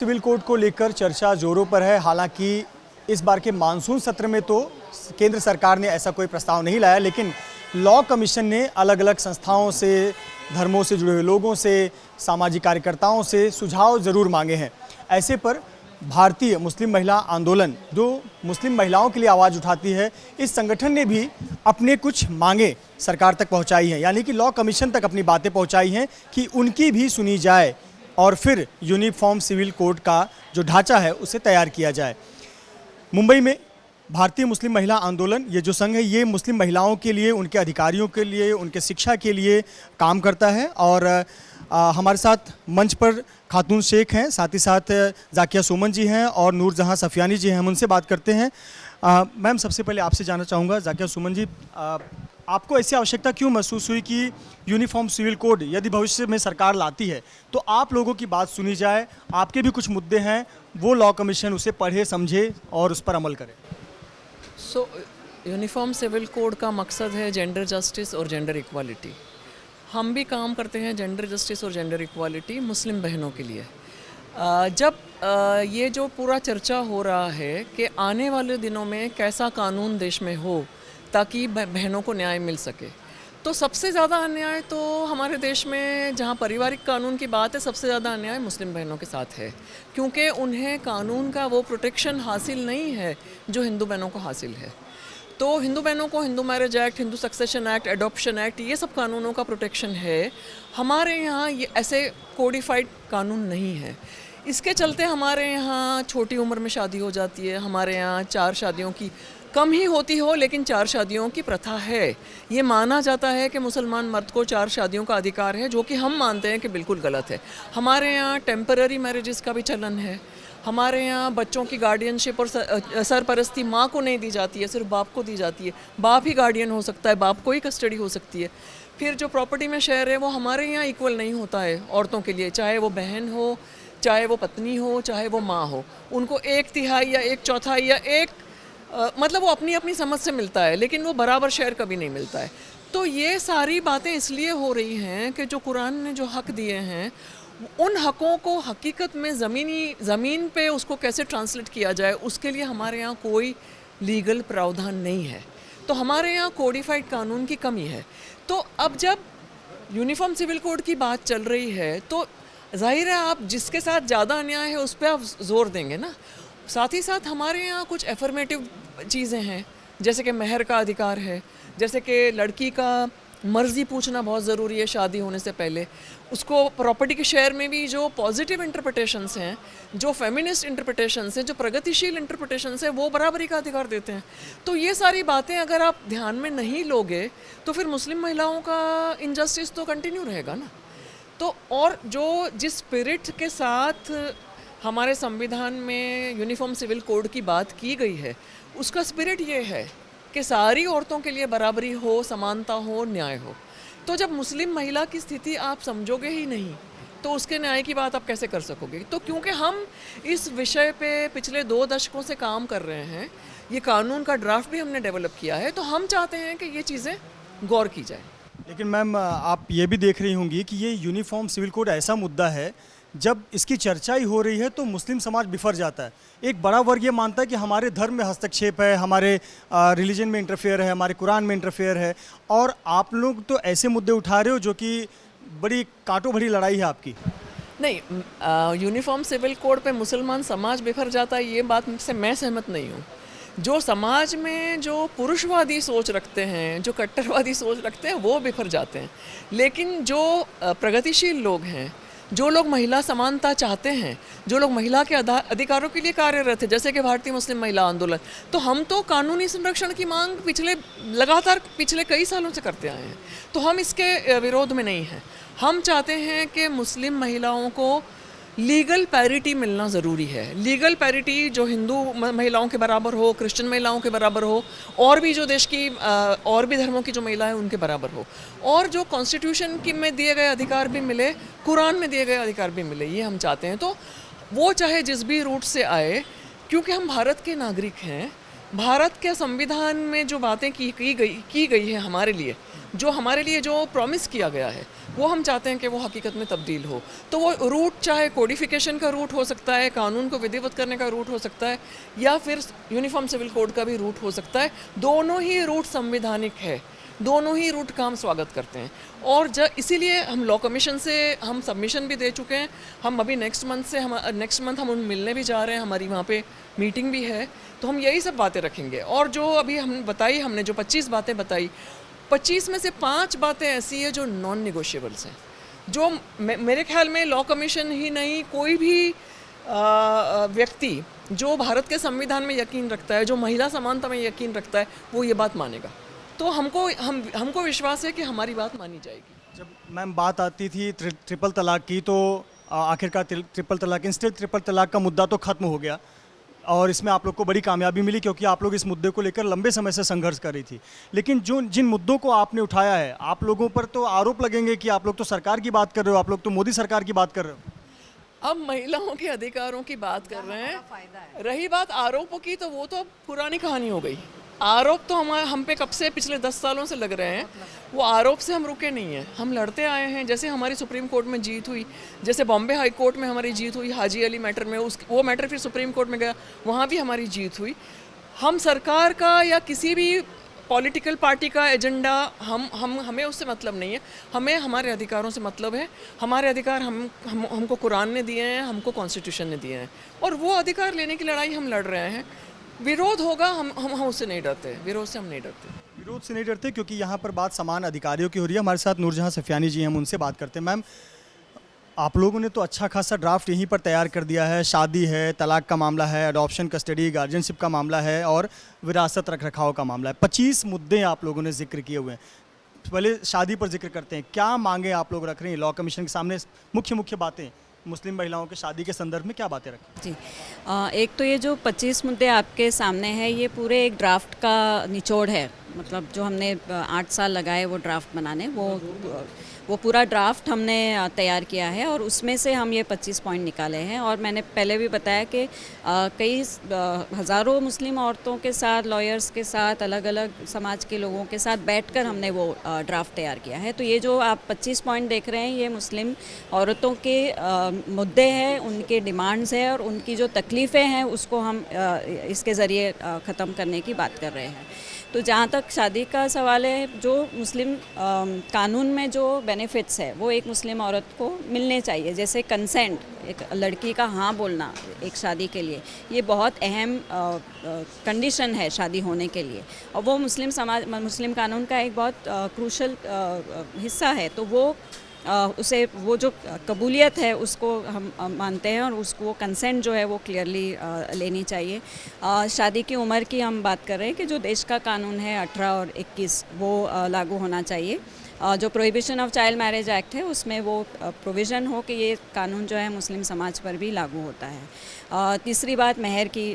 Civil code को लेकर चर्चा जोरों पर है। हालांकि इस बार के मानसून सत्र में तो केंद्र सरकार ने ऐसा कोई प्रस्ताव नहीं लाया, लेकिन लॉ कमीशन ने अलग अलग संस्थाओं से, धर्मों से जुड़े हुए लोगों से, सामाजिक कार्यकर्ताओं से सुझाव ज़रूर मांगे हैं। ऐसे पर भारतीय मुस्लिम महिला आंदोलन, जो मुस्लिम महिलाओं के लिए आवाज़ उठाती है, इस संगठन ने भी अपने कुछ मांगे सरकार तक पहुंचाई हैं, यानी कि लॉ कमीशन तक अपनी बातें पहुंचाई हैं कि उनकी भी सुनी जाए और फिर यूनिफॉर्म सिविल कोड का जो ढांचा है उसे तैयार किया जाए। मुंबई में भारतीय मुस्लिम महिला आंदोलन, ये जो संघ है, ये मुस्लिम महिलाओं के लिए, उनके अधिकारियों के लिए, उनके शिक्षा के लिए काम करता है। और हमारे साथ मंच पर खातून शेख हैं, साथ ही साथ जाकिया सुमन जी हैं और नूरजहां सफियानी जी हैं। हम उनसे बात करते हैं। मैम, सबसे पहले आपसे जानना चाहूँगा, जाकिया सुमन जी, आपको ऐसी आवश्यकता क्यों महसूस हुई कि यूनिफॉर्म सिविल कोड यदि भविष्य में सरकार लाती है तो आप लोगों की बात सुनी जाए, आपके भी कुछ मुद्दे हैं, वो लॉ कमीशन उसे पढ़े, समझे और उस पर अमल करे? यूनिफॉर्म सिविल कोड का मकसद है जेंडर जस्टिस और जेंडर इक्वालिटी। हम भी काम करते हैं जेंडर जस्टिस और जेंडर इक्वालिटी मुस्लिम बहनों के लिए। जब ये जो पूरा चर्चा हो रहा है कि आने वाले दिनों में कैसा कानून देश में हो ताकि बहनों को न्याय मिल सके, तो सबसे ज़्यादा अन्याय तो हमारे देश में, जहाँ पारिवारिक कानून की बात है, सबसे ज़्यादा अन्याय मुस्लिम बहनों के साथ है, क्योंकि उन्हें कानून का वो प्रोटेक्शन हासिल नहीं है जो हिंदू बहनों को हासिल है। तो हिंदू बहनों को Hindu marriage act, Hindu succession act, adoption act, ये सब कानूनों का प्रोटेक्शन है। हमारे यहाँ ये ऐसे कोडिफाइड कानून नहीं है। इसके चलते हमारे यहाँ छोटी उम्र में शादी हो जाती है। हमारे यहाँ 4 शादियों की, कम ही होती हो लेकिन 4 शादियों की प्रथा है। ये माना जाता है कि मुसलमान मर्द को 4 शादियों का अधिकार है, जो कि हम मानते हैं कि बिल्कुल गलत है। हमारे यहाँ टेम्पररी मैरिजेस का भी चलन है। हमारे यहाँ बच्चों की गार्डियनशिप और सरपरस्ती माँ को नहीं दी जाती है, सिर्फ बाप को दी जाती है। बाप ही गार्डियन हो सकता है, बाप को ही कस्टडी हो सकती है। फिर जो प्रॉपर्टी में शेयर है वो हमारे यहाँ इक्वल नहीं होता है औरतों के लिए, चाहे वो बहन हो, चाहे वो पत्नी हो, चाहे वो माँ हो। उनको 1/3 या 1/4 या मतलब वो अपनी अपनी समझ से मिलता है, लेकिन वो बराबर शेयर कभी नहीं मिलता है। तो ये सारी बातें इसलिए हो रही हैं कि जो कुरान ने जो हक दिए हैं, उन हकों को हकीकत में ज़मीन पे उसको कैसे ट्रांसलेट किया जाए, उसके लिए हमारे यहाँ कोई लीगल प्रावधान नहीं है। तो हमारे यहाँ कोडिफाइड कानून की कमी है। तो अब जब यूनिफॉर्म सिविल कोड की बात चल रही है तो जाहिर है आप जिसके साथ ज़्यादा अन्याय है उस पर आप जोर देंगे ना। साथ ही साथ हमारे यहाँ कुछ एफर्मेटिव चीज़ें हैं, जैसे कि महर का अधिकार है, जैसे कि लड़की का मर्ज़ी पूछना बहुत ज़रूरी है शादी होने से पहले। उसको प्रॉपर्टी के शेयर में भी जो पॉजिटिव इंटरप्रिटेशंस हैं, जो फेमिनिस्ट इंटरप्रिटेशंस हैं, जो प्रगतिशील इंटरप्रिटेशंस हैं, वो बराबरी का अधिकार देते हैं। तो ये सारी बातें अगर आप ध्यान में नहीं लोगे तो फिर मुस्लिम महिलाओं का इनजस्टिस तो कंटिन्यू रहेगा ना। तो और जो जिस स्पिरिट के साथ हमारे संविधान में यूनिफॉर्म सिविल कोड की बात की गई है, उसका स्पिरिट ये है कि सारी औरतों के लिए बराबरी हो, समानता हो, न्याय हो। तो जब मुस्लिम महिला की स्थिति आप समझोगे ही नहीं तो उसके न्याय की बात आप कैसे कर सकोगे? तो क्योंकि हम इस विषय पे पिछले 2 दशकों से काम कर रहे हैं, ये कानून का ड्राफ्ट भी हमने डेवलप किया है, तो हम चाहते हैं कि ये चीज़ें गौर की जाए। लेकिन मैम, आप ये भी देख रही होंगी कि ये यूनिफॉर्म सिविल कोड ऐसा मुद्दा है, जब इसकी चर्चा ही हो रही है तो मुस्लिम समाज बिफर जाता है। एक बड़ा वर्ग ये मानता है कि हमारे धर्म में हस्तक्षेप है, हमारे रिलीजन में इंटरफेयर है, हमारे कुरान में इंटरफेयर है, और आप लोग तो ऐसे मुद्दे उठा रहे हो जो कि बड़ी कांटों भरी लड़ाई है आपकी। नहीं, यूनिफॉर्म सिविल कोड पे मुसलमान समाज बिफर जाता है, ये बात से मैं सहमत नहीं हूँ। जो समाज में जो पुरुषवादी सोच रखते हैं, जो कट्टरवादी सोच रखते हैं, वो बिखर जाते हैं। लेकिन जो प्रगतिशील लोग हैं, जो लोग महिला समानता चाहते हैं, जो लोग महिला के अधिकारों के लिए कार्यरत है, जैसे कि भारतीय मुस्लिम महिला आंदोलन, तो हम तो कानूनी संरक्षण की मांग लगातार पिछले कई सालों से करते आए हैं। तो हम इसके विरोध में नहीं हैं। हम चाहते हैं कि मुस्लिम महिलाओं को लीगल पैरिटी मिलना ज़रूरी है। लीगल पैरिटी जो हिंदू महिलाओं के बराबर हो, क्रिश्चियन महिलाओं के बराबर हो, और भी जो देश की और भी धर्मों की जो महिलाएं उनके बराबर हो, और जो कॉन्स्टिट्यूशन की में दिए गए अधिकार भी मिले, कुरान में दिए गए अधिकार भी मिले, ये हम चाहते हैं। तो वो चाहे जिस भी रूट से आए, क्योंकि हम भारत के नागरिक हैं। भारत के संविधान में जो बातें की गई है हमारे लिए, जो हमारे लिए जो प्रॉमिस किया गया है वो हम चाहते हैं कि वो हकीकत में तब्दील हो। तो वो रूट चाहे कोडिफिकेशन का रूट हो सकता है, कानून को विधिवत करने का रूट हो सकता है, या फिर यूनिफॉर्म सिविल कोड का भी रूट हो सकता है। दोनों ही रूट संवैधानिक है, दोनों ही रूट का हम स्वागत करते हैं। और इसीलिए हम लॉ कमीशन से हम सबमिशन भी दे चुके हैं। हम अभी नेक्स्ट मंथ हम उन मिलने भी जा रहे हैं, हमारी वहाँ पे मीटिंग भी है। तो हम यही सब बातें रखेंगे। और जो अभी हमने जो 25 बातें बताई, 25 में से 5 बातें ऐसी है जो नॉन निगोशिएबल्स हैं, जो मेरे ख्याल में लॉ कमीशन ही नहीं, कोई भी व्यक्ति जो भारत के संविधान में यकीन रखता है, जो महिला समानता में यकीन रखता है, वो ये बात मानेगा। तो हमको विश्वास है कि हमारी बात मानी जाएगी। जब मैम बात आती थी ट्रिपल तलाक की, तो आखिरकार ट्रिपल तलाक, इंस्टेंट ट्रिपल तलाक का मुद्दा तो खत्म हो गया और इसमें आप लोग को बड़ी कामयाबी मिली, क्योंकि आप लोग इस मुद्दे को लेकर लंबे समय से संघर्ष कर रही थी। लेकिन जिन मुद्दों को आपने उठाया है, आप लोगों पर तो आरोप लगेंगे कि आप लोग तो सरकार की बात कर रहे हो, आप लोग तो मोदी सरकार की बात कर रहे हो। अब महिलाओं के अधिकारों की बात कर रहे हैं। रही बात आरोपों की, तो वो तो अब पुरानी कहानी हो गई। आरोप तो हम पे कब से, पिछले 10 सालों से लग रहे हैं। वो आरोप से हम रुके नहीं हैं, हम लड़ते आए हैं। जैसे हमारी सुप्रीम कोर्ट में जीत हुई, जैसे बॉम्बे हाई कोर्ट में हमारी जीत हुई हाजी अली मैटर में, वो मैटर फिर सुप्रीम कोर्ट में गया, वहाँ भी हमारी जीत हुई। हम सरकार का या किसी भी पॉलिटिकल पार्टी का एजेंडा हमें उससे मतलब नहीं है। हमें हमारे अधिकारों से मतलब है। हमारे अधिकार हमको कुरान ने दिए हैं, हमको कॉन्स्टिट्यूशन ने दिए हैं, और वो अधिकार लेने की लड़ाई हम लड़ रहे हैं। विरोध होगा, हम उससे नहीं डरते, विरोध से हम नहीं डरते। विरोध से नहीं डरते, क्योंकि यहाँ पर बात समान अधिकारियों की हो रही है। हमारे साथ नूरजहां सफियानी जी हैं, हम उनसे बात करते हैं। मैम, आप लोगों ने तो अच्छा खासा ड्राफ्ट यहीं पर तैयार कर दिया है। शादी है, तलाक का मामला है, अडॉप्शन, कस्टडी, गार्जियनशिप का मामला है और विरासत रख रखाव का मामला है। 25 मुद्दे आप लोगों ने जिक्र किए हुए हैं। पहले शादी पर जिक्र करते हैं। क्या मांगे आप लोग रख रहे हैं लॉ कमीशन के सामने? मुख्य बातें मुस्लिम महिलाओं के शादी के संदर्भ में क्या बातें रखें? जी, एक तो ये जो 25 मुद्दे आपके सामने हैं, ये पूरे एक ड्राफ्ट का निचोड़ है। मतलब जो हमने 8 साल लगाए वो ड्राफ्ट बनाने, वो पूरा ड्राफ्ट हमने तैयार किया है और उसमें से हम ये 25 पॉइंट निकाले हैं। और मैंने पहले भी बताया कि कई हज़ारों मुस्लिम औरतों के साथ, लॉयर्स के साथ, अलग अलग समाज के लोगों के साथ बैठकर हमने वो ड्राफ्ट तैयार किया है। तो ये जो आप 25 पॉइंट देख रहे हैं, ये मुस्लिम औरतों के मुद्दे हैं, उनके डिमांड्स हैं और उनकी जो तकलीफ़ें हैं उसको हम इसके ज़रिए ख़त्म करने की बात कर रहे हैं। तो जहाँ तक शादी का सवाल है, जो मुस्लिम कानून में जो बेनिफिट्स है वो एक मुस्लिम औरत को मिलने चाहिए। जैसे कंसेंट, एक लड़की का हाँ बोलना एक शादी के लिए, ये बहुत अहम कंडीशन है शादी होने के लिए, और वो मुस्लिम कानून का एक बहुत क्रूशल हिस्सा है। तो वो वो जो कबूलियत है उसको हम मानते हैं और उसको वो कंसेंट जो है वो क्लियरली लेनी चाहिए। शादी की उम्र की हम बात कर रहे हैं कि जो देश का कानून है 18 और 21 वो लागू होना चाहिए। जो prohibition of child marriage act है उसमें वो प्रोविज़न हो कि ये कानून जो है मुस्लिम समाज पर भी लागू होता है। तीसरी बात महर की,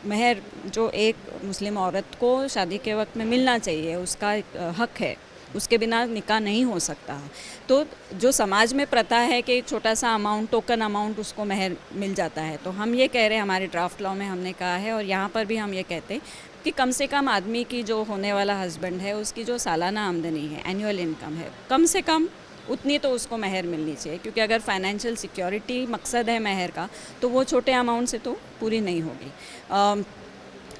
महर जो एक मुस्लिम औरत को शादी के वक्त में मिलना चाहिए, उसका एक हक है, उसके बिना निकाह नहीं हो सकता। तो जो समाज में प्रथा है कि छोटा सा अमाउंट, टोकन अमाउंट उसको महर मिल जाता है, तो हम ये कह रहे हैं, हमारे ड्राफ्ट लॉ में हमने कहा है और यहाँ पर भी हम ये कहते हैं कि कम से कम आदमी की जो होने वाला हस्बैंड है उसकी जो सालाना आमदनी है, एनुअल इनकम है, कम से कम उतनी तो उसको महर मिलनी चाहिए। क्योंकि अगर फाइनेंशियल सिक्योरिटी मकसद है महर का, तो वो छोटे अमाउंट से तो पूरी नहीं होगी।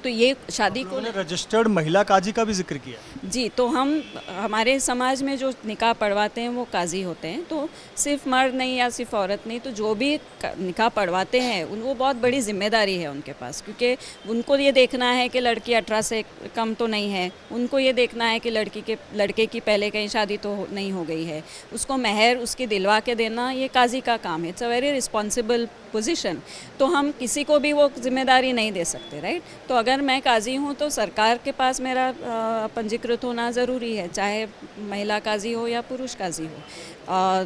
तो ये शादी को रजिस्टर्ड महिला काजी का भी जिक्र किया। जी, तो हमारे समाज में जो निकाह पढ़वाते हैं वो काजी होते हैं। तो सिर्फ मर्द नहीं या सिर्फ औरत नहीं, तो जो भी निकाह पढ़वाते हैं वो बहुत बड़ी जिम्मेदारी है उनके पास। क्योंकि उनको ये देखना है कि लड़की 18 से कम तो नहीं है, उनको ये देखना है कि लड़के की पहले कहीं शादी तो नहीं हो गई है, उसको महर उसकी दिलवा के देना ये काजी का काम है। It's a very responsible position. तो हम किसी को भी वो जिम्मेदारी नहीं दे सकते, राइट। तो अगर मैं काजी हूँ तो सरकार के पास मेरा पंजीकृत होना ज़रूरी है, चाहे महिला काजी हो या पुरुष काजी हो।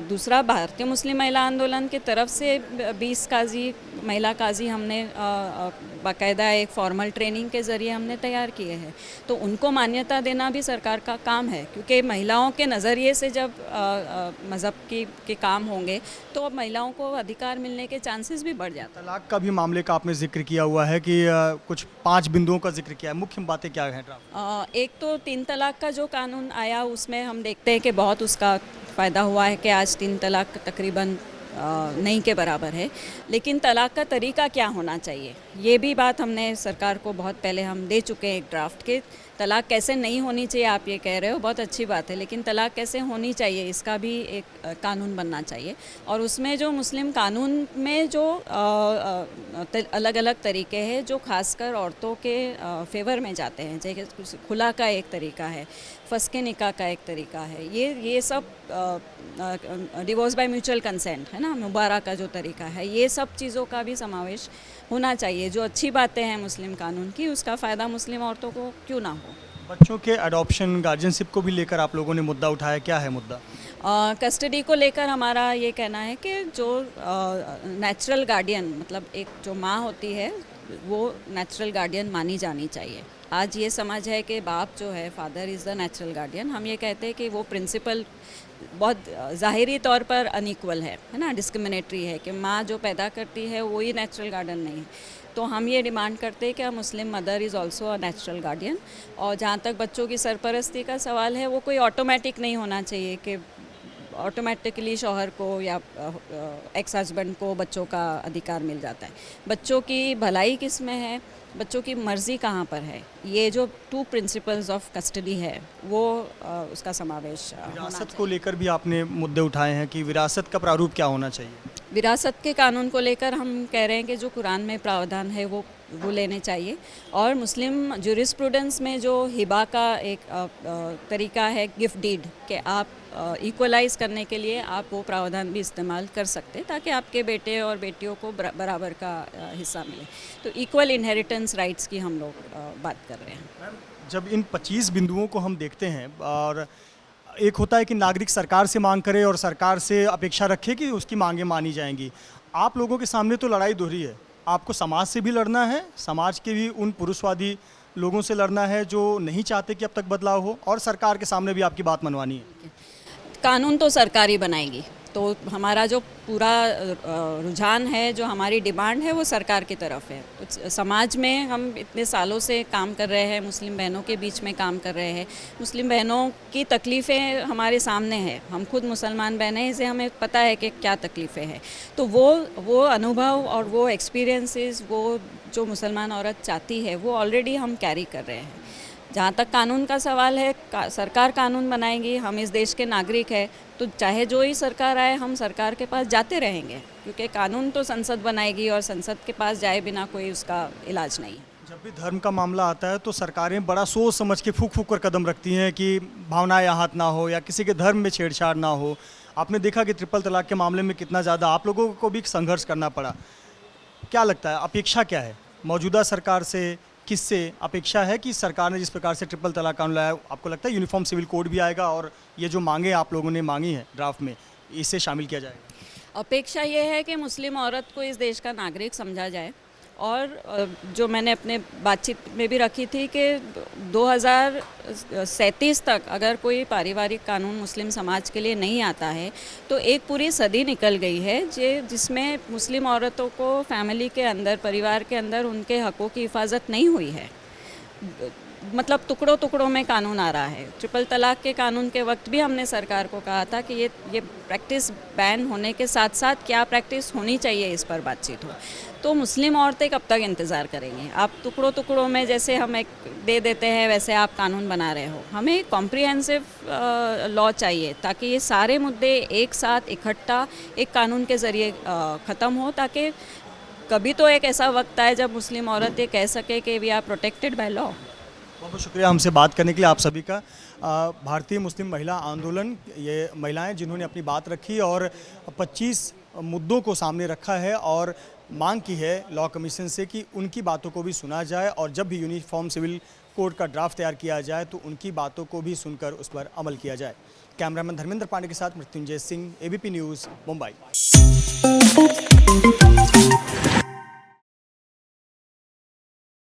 दूसरा, भारतीय मुस्लिम महिला आंदोलन की तरफ से 20 काजी, महिला काजी हमने बाकायदा एक फॉर्मल ट्रेनिंग के ज़रिए हमने तैयार किए हैं। तो उनको मान्यता देना भी सरकार का काम है, क्योंकि महिलाओं के नज़रिए से जब मज़हब के काम होंगे तो महिलाओं को अधिकार मिलने के चांसेस भी बढ़ जाते हैं। तलाक का भी मामले का आपने जिक्र किया हुआ है कि कुछ 5 बिंदुओं का जिक्र किया है, मुख्य बातें क्या हैं ड्राफ्ट? एक तो 3 तलाक का जो कानून आया उसमें हम देखते हैं कि बहुत उसका फ़ायदा हुआ है कि आज 3 तलाक तकरीबन नहीं के बराबर है। लेकिन तलाक का तरीका क्या होना चाहिए, ये भी बात हमने सरकार को बहुत पहले हम दे चुके हैं एक ड्राफ्ट के। तलाक कैसे नहीं होनी चाहिए आप ये कह रहे हो, बहुत अच्छी बात है, लेकिन तलाक कैसे होनी चाहिए इसका भी एक कानून बनना चाहिए। और उसमें जो मुस्लिम कानून में जो अलग अलग तरीके हैं जो खासकर औरतों के फेवर में जाते हैं, जैसे खुला का एक तरीका है, फस्के निकाह का एक तरीका है, ये सब डिवोर्स बाय म्यूचुअल कंसेंट है ना, मुबारक का जो तरीका है, ये सब चीज़ों का भी समावेश होना चाहिए। जो अच्छी बातें हैं मुस्लिम कानून की, उसका फ़ायदा मुस्लिम औरतों को क्यों ना हो। बच्चों के अडॉप्शन गार्जियनशिप को भी लेकर आप लोगों ने मुद्दा उठाया, क्या है मुद्दा? कस्टडी को लेकर हमारा ये कहना है कि जो नेचुरल गार्डियन, मतलब एक जो माँ होती है वो नेचुरल गार्डियन मानी जानी चाहिए। आज ये समझ है कि बाप जो है, father is the natural guardian. हम ये कहते हैं कि वो प्रिंसिपल बहुत ज़ाहिरी तौर पर अनइक्वल है ना, डिस्क्रिमिनेटरी है कि माँ जो पैदा करती है वही नेचुरल गार्डियन नहीं है। तो हम ये डिमांड करते हैं कि Muslim mother is also a natural guardian. और जहाँ तक बच्चों की सरपरस्ती का सवाल है, वो कोई ऑटोमेटिक नहीं होना चाहिए कि ऑटोमेटिकली शौहर को या एक्स हस्बैंड को बच्चों का अधिकार मिल जाता है। बच्चों की भलाई किस में है, बच्चों की मर्ज़ी कहाँ पर है, ये जो 2 प्रिंसिपल्स ऑफ कस्टडी है वो उसका समावेश होना विरासत को लेकर भी आपने मुद्दे उठाए हैं कि विरासत का प्रारूप क्या होना चाहिए? विरासत के कानून को लेकर हम कह रहे हैं कि जो कुरान में प्रावधान है वो लेने चाहिए। और मुस्लिम ज्यूरिस्प्रूडेंस में जो हिबा का एक तरीका है, गिफ्ट डीड, कि आप इक्वलाइज करने के लिए आप वो प्रावधान भी इस्तेमाल कर सकते हैं ताकि आपके बेटे और बेटियों को बराबर का हिस्सा मिले। तो इक्वल इनहेरिटेंस राइट्स की हम लोग बात कर रहे हैं। जब इन 25 बिंदुओं को हम देखते हैं, और एक होता है कि नागरिक सरकार से मांग करे और सरकार से अपेक्षा रखे कि उसकी मांगें मानी जाएंगी, आप लोगों के सामने तो लड़ाई दोहरी है। आपको समाज से भी लड़ना है, समाज के भी उन पुरुषवादी लोगों से लड़ना है जो नहीं चाहते कि अब तक बदलाव हो, और सरकार के सामने भी आपकी बात मनवानी है। कानून तो सरकार ही बनाएगी, तो हमारा जो पूरा रुझान है, जो हमारी डिमांड है, वो सरकार की तरफ है। तो समाज में हम इतने सालों से काम कर रहे हैं, मुस्लिम बहनों के बीच में काम कर रहे हैं, मुस्लिम बहनों की तकलीफ़ें हमारे सामने हैं, हम खुद मुसलमान बहनें हैं, इसे हमें पता है कि क्या तकलीफ़ें हैं। तो वो अनुभव और वो एक्सपीरियंसेस, वो जो मुसलमान औरत चाहती है, वो ऑलरेडी हम कैरी कर रहे हैं। जहाँ तक कानून का सवाल है, सरकार कानून बनाएगी, हम इस देश के नागरिक हैं, तो चाहे जो ही सरकार आए हम सरकार के पास जाते रहेंगे, क्योंकि कानून तो संसद बनाएगी और संसद के पास जाए बिना कोई उसका इलाज नहीं है। जब भी धर्म का मामला आता है तो सरकारें बड़ा सोच समझ के फूक फूक कर कदम रखती हैं कि भावनाएं आहत ना हो या किसी के धर्म में छेड़छाड़ ना हो। आपने देखा कि ट्रिपल तलाक के मामले में कितना ज़्यादा आप लोगों को भी संघर्ष करना पड़ा। क्या लगता है, अपेक्षा क्या है मौजूदा सरकार से, किससे अपेक्षा है कि सरकार ने जिस प्रकार से ट्रिपल तलाक कानून लाया, आपको लगता है यूनिफॉर्म सिविल कोड भी आएगा और ये जो मांगे आप लोगों ने मांगी हैं ड्राफ्ट में, इसे शामिल किया जाएगा? अपेक्षा ये है कि मुस्लिम औरत को इस देश का नागरिक समझा जाए। और जो मैंने अपने बातचीत में भी रखी थी कि 2037 तक अगर कोई पारिवारिक कानून मुस्लिम समाज के लिए नहीं आता है तो एक पूरी सदी निकल गई है जिसमें मुस्लिम औरतों को फैमिली के अंदर, परिवार के अंदर उनके हकों की हिफाजत नहीं हुई है। मतलब टुकड़ों टुकड़ों में कानून आ रहा है। ट्रिपल तलाक के कानून के वक्त भी हमने सरकार को कहा था कि ये प्रैक्टिस बैन होने के साथ साथ क्या प्रैक्टिस होनी चाहिए, इस पर बातचीत हो। तो मुस्लिम औरतें कब तक इंतज़ार करेंगी? आप टुकड़ों टुकड़ों में जैसे हम एक दे देते हैं वैसे आप कानून बना रहे हो। हमें कॉम्प्रिहेंसिव लॉ चाहिए ताकि ये सारे मुद्दे एक साथ इकट्ठा एक कानून के ज़रिए ख़त्म हो, ताकि कभी तो एक ऐसा वक्त आए जब मुस्लिम औरत ये कह सके कि we are protected by law. बहुत बहुत शुक्रिया हमसे बात करने के लिए आप सभी का। भारतीय मुस्लिम महिला आंदोलन, ये महिलाएं जिन्होंने अपनी बात रखी और 25 मुद्दों को सामने रखा है और मांग की है लॉ कमीशन से कि उनकी बातों को भी सुना जाए और जब भी यूनिफॉर्म सिविल कोड का ड्राफ्ट तैयार किया जाए तो उनकी बातों को भी सुनकर उस पर अमल किया जाए। कैमरामैन धर्मेंद्र पांडे के साथ मृत्युंजय सिंह, ABP न्यूज़, मुंबई।